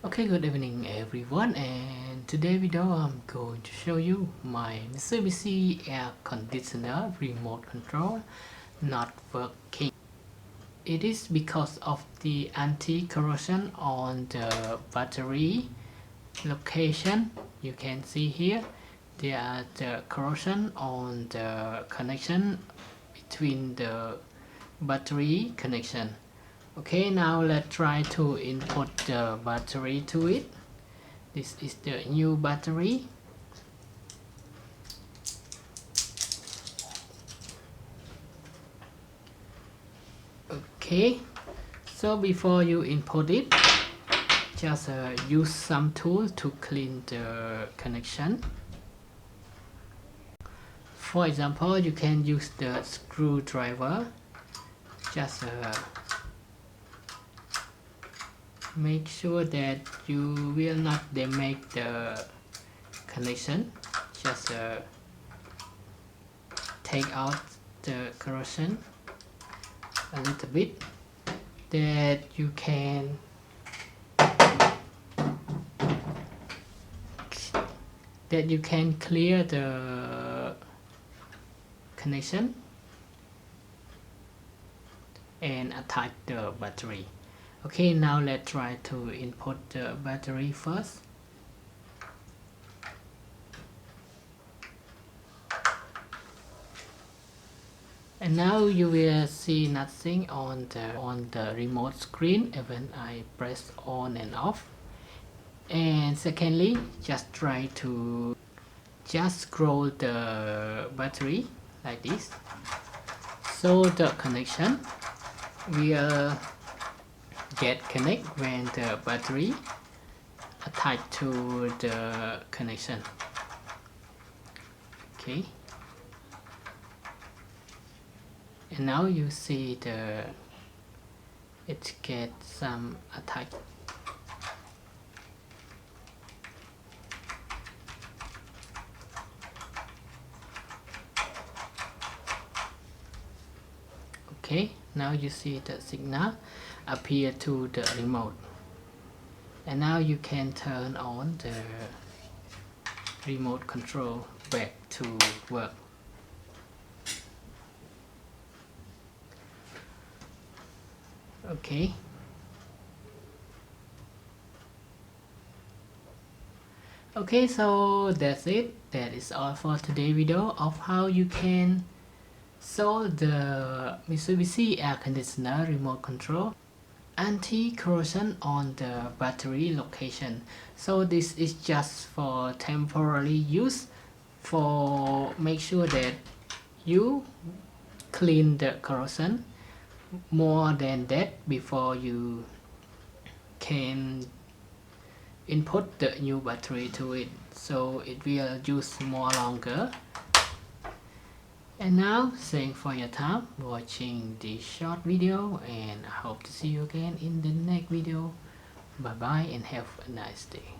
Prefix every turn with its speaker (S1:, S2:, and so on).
S1: Okay, good evening everyone, and today video I'm going to show you my Mitsubishi air conditioner remote control not working. It is because of the anti-corrosion on the battery location. You can see here there are the corrosion on the connection between the battery connection. Okay, now let's try to input the battery to it. This is the new battery. Okay, so before you input it, just use some tool to clean the connection. For example, you can use the screwdriver. Just make sure that you will not damage the connection. Just take out the corrosion a little bit, that you can clear the connection and attach the battery. Okay, now let's try to input the battery first. And now you will see nothing on the remote screen when I press on and off. And secondly, just try to just scroll the battery like this, so the connection will get connect when the battery attached to the connection. Okay, and now you see it gets some attach. Okay, now you see the signal appear to the remote, and now you can turn on the remote control back to work. Okay, so that's it. That is all for today's video of how you can solve the Mitsubishi air conditioner remote control anti-corrosion on the battery location. So this is just for temporary use, for make sure that you clean the corrosion. More than that, before you can input the new battery to it, so it will use more longer. And now, thanks for your time watching this short video, and I hope to see you again in the next video. Bye bye and have a nice day.